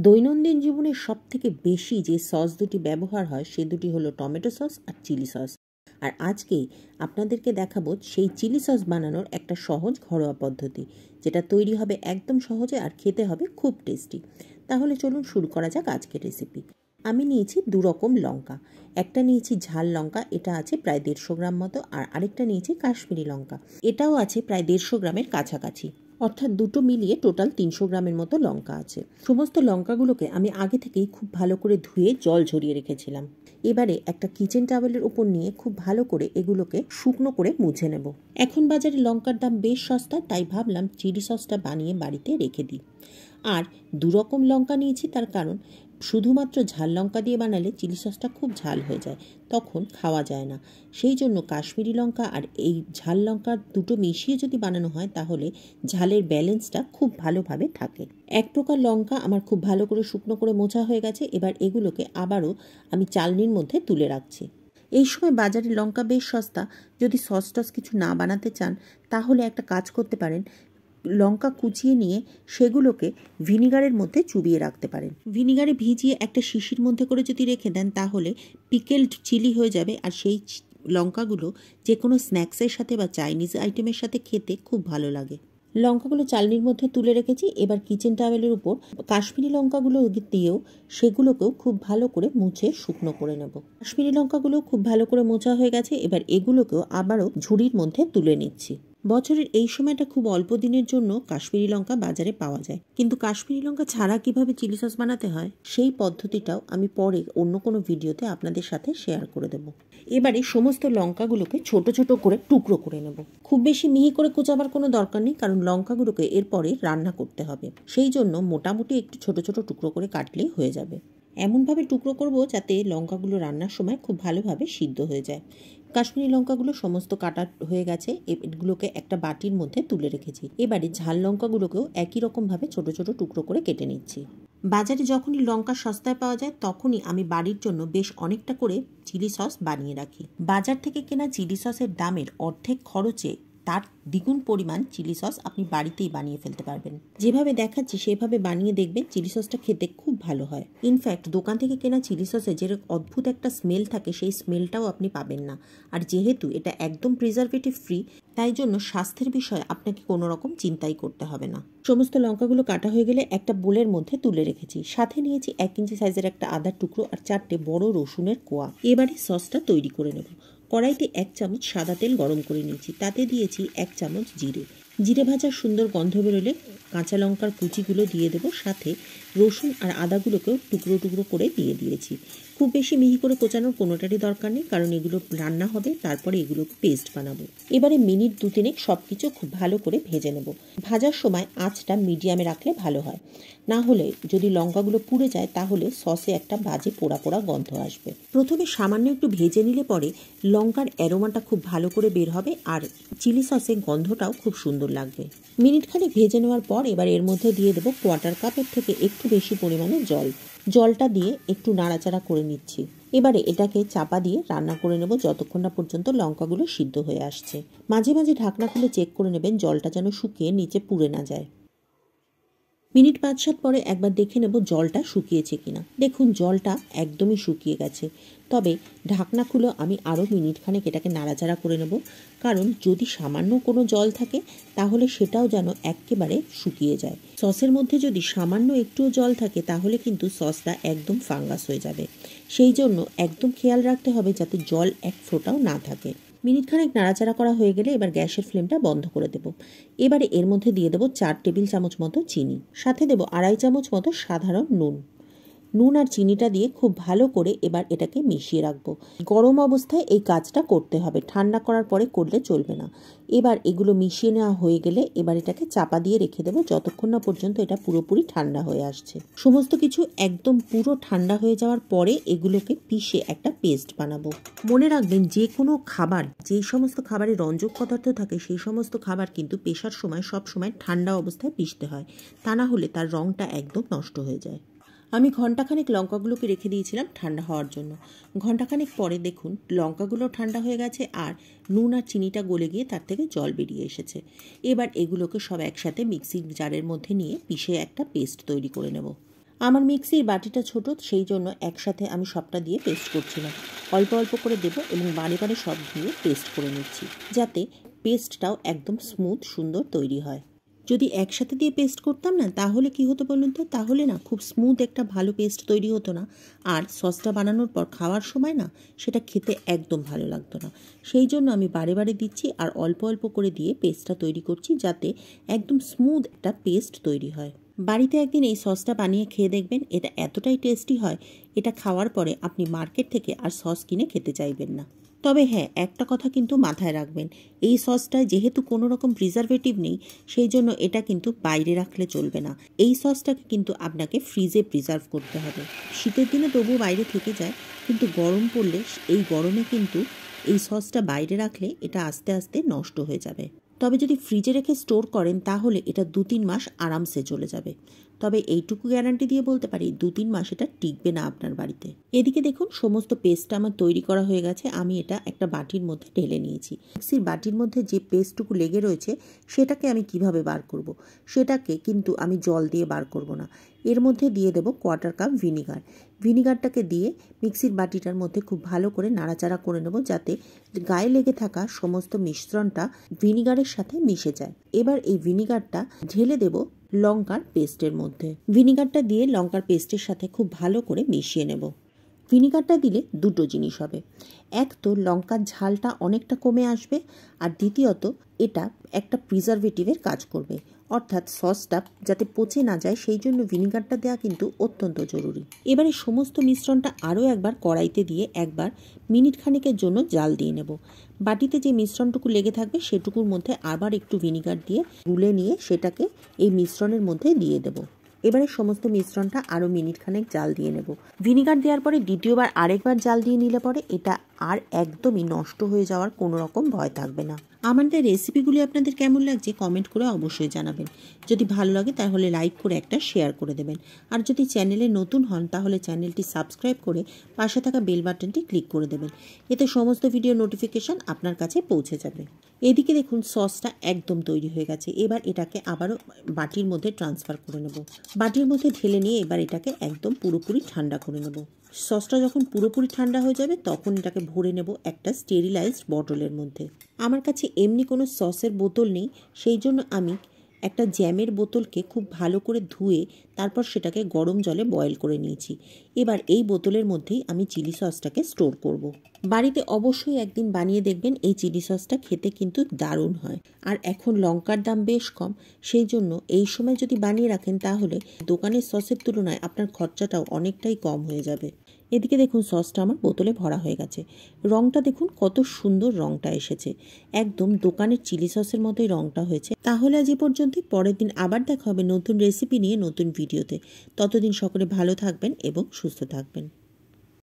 দৈনন্দিন জীবনে সবথেকে বেশি যে সস দুটি ব্যবহার হয় সে দুটি হলো টমেটো সস আর চিলি সস। আর আজকে আপনাদেরকে দেখাবো সেই চিলি সস বানানোর একটা সহজ ঘরোয়া পদ্ধতি, যেটা তৈরি হবে একদম সহজে আর খেতে হবে খুব টেস্টি। তাহলে চলুন শুরু করা যাক আজকের রেসিপি। আমি নিয়েছি দু রকম লঙ্কা। একটা নিয়েছি ঝাল লঙ্কা, এটা আছে প্রায় 150 গ্রাম মতো, আর আরেকটা নিয়েছি কাশ্মীরি লঙ্কা, এটাও আছে প্রায় 150 গ্রামের কাছাকাছি। অর্থাৎ দুটো মিলিয়ে টোটাল 300 গ্রামের মতো লঙ্কা আছে। সমস্ত লঙ্কাগুলোকে আমি আগে থেকেই খুব ভালো করে ধুয়ে জল ঝরিয়ে রেখেছিলাম। এবারে একটা কিচেন টাওয়েলের উপর নিয়ে খুব ভালো করে এগুলোকে শুকনো করে মুছে নেব। এখন বাজারে লঙ্কার দাম বেশ সস্তা, তাই ভাবলাম চিলি সসটা বানিয়ে বাড়িতে রেখে দিই। আর দুরকম লঙ্কা নিয়েছি, তার কারণ শুধুমাত্র ঝাল লঙ্কা দিয়ে বানালে চিলি সসটা খুব ঝাল হয়ে যায়, তখন খাওয়া যায় না। সেই জন্য কাশ্মীরি লঙ্কা আর এই ঝাল লঙ্কা দুটো মিশিয়ে যদি বানানো হয় তাহলে ঝালের ব্যালেন্সটা খুব ভালোভাবে থাকে। এক প্রকার লঙ্কা আমার খুব ভালো করে শুকনো করে মোছা হয়ে গেছে। এবার এগুলোকে আবারও আমি চালনির মধ্যে তুলে রাখছি। এই সময় বাজারে লঙ্কা বেশ সস্তা। যদি সস টস কিছু না বানাতে চান তাহলে একটা কাজ করতে পারেন, লঙ্কা কুচিয়ে নিয়ে সেগুলোকে ভিনিগারের মধ্যে চুবিয়ে রাখতে পারেন। ভিনিগারে ভিজিয়ে একটা শিশির মধ্যে করে যদি রেখে দেন তাহলে পিকেলড চিলি হয়ে যাবে, আর সেই লঙ্কাগুলো যে কোনো স্ন্যাক্সের সাথে বা চাইনিজ আইটেমের সাথে খেতে খুব ভালো লাগে। লঙ্কাগুলো চালনির মধ্যে তুলে রেখেছি। এবার কিচেন টাওয়েলের উপর কাশ্মীরি লঙ্কাগুলো দিয়েও সেগুলোকেও খুব ভালো করে মুছে শুকনো করে নেব। কাশ্মীরি লঙ্কাগুলো খুব ভালো করে মোছা হয়ে গেছে। এবার এগুলোকেও আবারও ঝুড়ির মধ্যে তুলে নিচ্ছি। বছরের এই সময়টা খুব অল্প দিনের জন্য কাশ্মীরি লঙ্কা বাজারে পাওয়া যায়, কিন্তু কাশ্মীরি লঙ্কা ছাড়া কিভাবে চিলি সস বানাতে হয় সেই পদ্ধতিটাও আমি পরে অন্য কোনো ভিডিওতে আপনাদের সাথে শেয়ার করে দেব। এবারে সমস্ত লঙ্কাগুলোকে ছোট ছোট করে টুকরো করে নেব। খুব বেশি মিহি করে কুচাবার কোনো দরকার নেই, কারণ লঙ্কাগুলোকে এরপরে রান্না করতে হবে। সেই জন্য মোটামুটি একটু ছোট ছোট টুকরো করে কাটলেই হয়ে যাবে। এমনভাবে টুকরো করব যাতে লঙ্কাগুলো রান্নার সময় খুব ভালোভাবে সিদ্ধ হয়ে যায়। কাশ্মীরি লঙ্কাগুলো সমস্ত কাটা হয়ে গেছে। এগুলোকে একটা বাটির মধ্যে তুলে রেখেছি। এবারে ঝাল লঙ্কাগুলোকেও একই রকমভাবে ছোট ছোট টুকরো করে কেটে নিচ্ছি। বাজারে যখনই লঙ্কা সস্তায় পাওয়া যায় তখনই আমি বাড়ির জন্য বেশ অনেকটা করে চিলি সস বানিয়ে রাখি। বাজার থেকে কেনা চিলি সসের দামের অর্ধেক খরচে তার দ্বিগুণ পরিমাণ চিলি সস আপনি বাড়িতেই বানিয়ে ফেলতে পারবেন। যেভাবে দেখাচ্ছি সেভাবে বানিয়ে দেখবেন, চিলি সসটা খেতে খুব ভালো হয়। ইনফ্যাক্ট দোকান থেকে কেনা চিলি সসে যে অদ্ভুত একটা স্মেল থাকে সেই স্মেলটাও আপনি পাবেন না। আর যেহেতু এটা একদম প্রিজারভেটিভ ফ্রি, তাই জন্য স্বাস্থ্যের বিষয়ে আপনাকে কোনো রকম চিন্তাই করতে হবে না। সমস্ত লঙ্কাগুলো কাটা হয়ে গেলে একটা বোলের মধ্যে তুলে রেখেছি। সাথে নিয়েছি 1 ইঞ্চি সাইজের একটা আদার টুকরো আর 4টে বড় রসুনের কোয়া। এবারে সসটা তৈরি করে নেব। কড়াইতে 1 চামচ সাদা তেল গরম করে নিয়েছি। তাতে দিয়েছি 1 চামচ জিরে। জিরে ভাজার সুন্দর গন্ধ বেরোলে কাঁচা লঙ্কার কুচিগুলো দিয়ে দেবো, সাথে রসুন আর আদাগুলোকেও টুকরো টুকরো করে দিয়ে দিয়েছি। খুব বেশি মিহি করে কোচানোর কোনোটারই দরকার নেই, কারণ এগুলো রান্না হবে, তারপরে এগুলোকে পেস্ট বানাবো। এবারে মিনিট 2-3 সব কিছু খুব ভালো করে ভেজে নেব। ভাজার সময় আঁচটা মিডিয়ামে রাখলে ভালো হয়, না হলে যদি লঙ্কাগুলো পুড়ে যায় তাহলে সসে একটা বাজে পোড়া পোড়া গন্ধ আসবে। প্রথমে সামান্য একটু ভেজে নিলে পরে লঙ্কার অ্যারোমাটা খুব ভালো করে বের হবে, আর চিলি সসে গন্ধটাও খুব সুন্দর লাগবে। মিনিটখানেক ভেজে নেওয়ার পর এবার এর মধ্যে দিয়ে দেবো 1/4 কাপের থেকে একটু বেশি পরিমাণে জল। জলটা দিয়ে একটু নাড়াচাড়া করে নিচ্ছি। এবারে এটাকে চাপা দিয়ে রান্না করে নেব যতক্ষণ না পর্যন্ত লঙ্কাগুলো সিদ্ধ হয়ে আসছে। মাঝে মাঝে ঢাকনা খুলে চেক করে নেবেন জলটা যেন শুকিয়ে নিচে পুড়ে না যায়। মিনিট 5-7 পরে একবার দেখে নেব জলটা শুকিয়েছে কিনা। দেখুন জলটা একদমই শুকিয়ে গেছে। তবে ঢাকনা খুলে আমি আরও মিনিটখানেক এটাকে নাড়াচাড়া করে নেব, কারণ যদি সামান্য কোনো জল থাকে তাহলে সেটাও যেন একেবারে শুকিয়ে যায়। সসের মধ্যে যদি সামান্য একটুও জল থাকে তাহলে কিন্তু সসটা একদম ফাঙ্গাস হয়ে যাবে। সেই জন্য একদম খেয়াল রাখতে হবে যাতে জল এক ফোঁটাও না থাকে। মিনিটখানেক নাড়াচাড়া করা হয়ে গেলে এবার গ্যাসের ফ্লেমটা বন্ধ করে দেব। এবারে এর মধ্যে দিয়ে দেবো 4 টেবিল চামচ মতো চিনি, সাথে দেবো 2.5 চামচ মতো সাধারণ নুন। নুন আর চিনিটা দিয়ে খুব ভালো করে এবার এটাকে মিশিয়ে রাখবো। গরম অবস্থায় এই কাজটা করতে হবে, ঠান্ডা করার পরে করলে চলবে না। এবার এগুলো মিশিয়ে নেওয়া হয়ে গেলে এবার এটাকে চাপা দিয়ে রেখে দেবো যতক্ষণ না পর্যন্ত এটা পুরোপুরি ঠান্ডা হয়ে আসছে। সমস্ত কিছু একদম পুরো ঠান্ডা হয়ে যাওয়ার পরে এগুলোকে পিষে একটা পেস্ট বানাবো। মনে রাখবেন যে কোনো খাবার, যেই সমস্ত খাবারে রঞ্জক পদার্থ থাকে সেই সমস্ত খাবার কিন্তু পেশার সময় সব সময় ঠান্ডা অবস্থায় পিষতে হয়, তা না হলে তার রঙটা একদম নষ্ট হয়ে যায়। আমি ঘন্টাখানেক লঙ্কাগুলোকে রেখে দিয়েছিলাম ঠান্ডা হওয়ার জন্য। ঘন্টাখানেক পরে দেখুন লঙ্কাগুলো ঠান্ডা হয়ে গেছে আর নুন আর চিনিটা গলে গিয়ে তার থেকে জল বেরিয়ে এসেছে। এবার এগুলোকে সব একসাথে মিক্সির জারের মধ্যে নিয়ে পিষে একটা পেস্ট তৈরি করে নেব। আমার মিক্সির বাটিটা ছোট, সেই জন্য একসাথে আমি সবটা দিয়ে পেস্ট করছি না, অল্প অল্প করে দেবো এবং বারে বারে সব দিয়ে পেস্ট করে নিচ্ছি, যাতে পেস্টটাও একদম স্মুথ সুন্দর তৈরি হয়। যদি একসাথে দিয়ে পেস্ট করতাম না, তাহলে কি হতো বলুন তো, তাহলে না খুব স্মুথ একটা ভালো পেস্ট তৈরি হতো না, আর সসটা বানানোর পর খাওয়ার সময় না সেটা খেতে একদম ভালো লাগতো না। সেই জন্য আমি বারে বারে দিচ্ছি আর অল্প অল্প করে দিয়ে পেস্টটা তৈরি করছি, যাতে একদম স্মুথ একটা পেস্ট তৈরি হয়। বাড়িতে একদিন এই সসটা বানিয়ে খেয়ে দেখবেন, এটা এতটাই টেস্টি হয়, এটা খাওয়ার পরে আপনি মার্কেট থেকে আর সস কিনে খেতে চাইবেন না। তবে হ্যাঁ, একটা কথা কিন্তু মাথায় রাখবেন, এই সসটায় যেহেতু কোনো রকম প্রিজারভেটিভ নেই, সেই জন্য এটা কিন্তু বাইরে রাখলে চলবে না। এই সসটাকে কিন্তু আপনাকে ফ্রিজে প্রিজার্ভ করতে হবে। শীতের দিনে তবুও বাইরে থেকে যায়, কিন্তু গরম পড়লে এই গরমে কিন্তু এই সসটা বাইরে রাখলে এটা আস্তে আস্তে নষ্ট হয়ে যাবে। তবে যদি ফ্রিজে রেখে স্টোর করেন, তাহলে এটা 2-3 মাস আরামসে চলে যাবে। তবে এইটুকু গ্যারান্টি দিয়ে বলতে পারি 2-3 মাস এটা টিকবে না আপনার বাড়িতে। এদিকে দেখুন সমস্ত পেস্টটা আমার তৈরি করা হয়ে গেছে। আমি এটা একটা বাটির মধ্যে ঢেলে নিয়েছি। মিক্সির বাটির মধ্যে যে পেস্টটুকু লেগে রয়েছে সেটাকে আমি কিভাবে বার করব, সেটাকে কিন্তু আমি জল দিয়ে বার করব না। এর মধ্যে দিয়ে দেব 1/4 কাপ ভিনিগার। ভিনিগারটাকে দিয়ে মিক্সির বাটিটার মধ্যে খুব ভালো করে নাড়াচাড়া করে নেব, যাতে গায়ে লেগে থাকা সমস্ত মিশ্রণটা ভিনিগারের সাথে মিশে যায়। এবার এই ভিনিগারটা ঢেলে দেব লঙ্কার পেস্টের মধ্যে। ভিনিগারটা দিয়ে লঙ্কার পেস্টের সাথে খুব ভালো করে মিশিয়ে নেব। ভিনিগারটা দিলে দুটো জিনিস হবে, এক তো লঙ্কার ঝালটা অনেকটা কমে আসবে, আর দ্বিতীয়ত এটা একটা প্রিজারভেটিভের কাজ করবে, অর্থাৎ সসটা যাতে পচে না যায়, সেই জন্য ভিনিগারটা দেওয়া কিন্তু অত্যন্ত জরুরি। এবারে সমস্ত মিশ্রণটা আরও একবার কড়াইতে দিয়ে একবার মিনিট খানেকের জন্য জাল দিয়ে নেব। বাটিতে যে মিশ্রণটুকু লেগে থাকবে সেটুকুর মধ্যে আবার একটু ভিনিগার দিয়ে গুলে নিয়ে সেটাকে এই মিশ্রণের মধ্যে দিয়ে দেব। এবারে সমস্ত মিশ্রণটা আরও মিনিট খানেক জাল দিয়ে নেব। ভিনিগার দেওয়ার পরে দ্বিতীয়বার আরেকবার জাল দিয়ে নিলে পরে এটা আর একদমই নষ্ট হয়ে যাওয়ার কোনো রকম ভয় থাকবে না। আমাদের রেসিপিগুলি আপনাদের কেমন লাগছে কমেন্ট করে অবশ্যই জানাবেন। যদি ভালো লাগে তাহলে লাইক করে একটা শেয়ার করে দেবেন, আর যদি চ্যানেলে নতুন হন তাহলে চ্যানেলটি সাবস্ক্রাইব করে পাশে থাকা বেল বাটনটি ক্লিক করে দেবেন। এতে সমস্ত ভিডিও নোটিফিকেশন আপনার কাছে পৌঁছে যাবে। এদিকে দেখুন সসটা একদম তৈরি হয়ে গেছে। এবার এটাকে আবারও বাটির মধ্যে ট্রান্সফার করে নেব। বাটির মধ্যে ঢেলে নিয়ে এবার এটাকে একদম পুরোপুরি ঠান্ডা করে নেব। সসটা যখন পুরোপুরি ঠান্ডা হয়ে যাবে তখন এটাকে ভরে নেব একটা স্টেরিলাইজড বটলের মধ্যে। আমার কাছে এমনি কোনো সসের বোতল নেই, সেই জন্য আমি একটা জ্যামের বোতলকে খুব ভালো করে ধুয়ে তারপর সেটাকে গরম জলে বয়েল করে নিয়েছি। এবার এই বোতলের মধ্যেই আমি চিলি সসটাকে স্টোর করব। বাড়িতে অবশ্যই একদিন বানিয়ে দেখবেন, এই চিলি সসটা খেতে কিন্তু দারুণ হয়। আর এখন লঙ্কার দাম বেশ কম, সেই জন্য এই সময় যদি বানিয়ে রাখেন তাহলে দোকানের সসের তুলনায় আপনার খরচাটাও অনেকটাই কম হয়ে যাবে। এদিকে দেখুন সসটা আমার বোতলে ভরা হয়ে গেছে। রংটা দেখুন কত সুন্দর রংটা এসেছে, একদম দোকানের চিলি সসের মতোই রংটা হয়েছে। তাহলে আজ এ পর্যন্তই, পরের দিন আবার দেখা হবে নতুন রেসিপি নিয়ে নতুন ভিডিওতে। ততদিন সকলে ভালো থাকবেন এবং সুস্থ থাকবেন।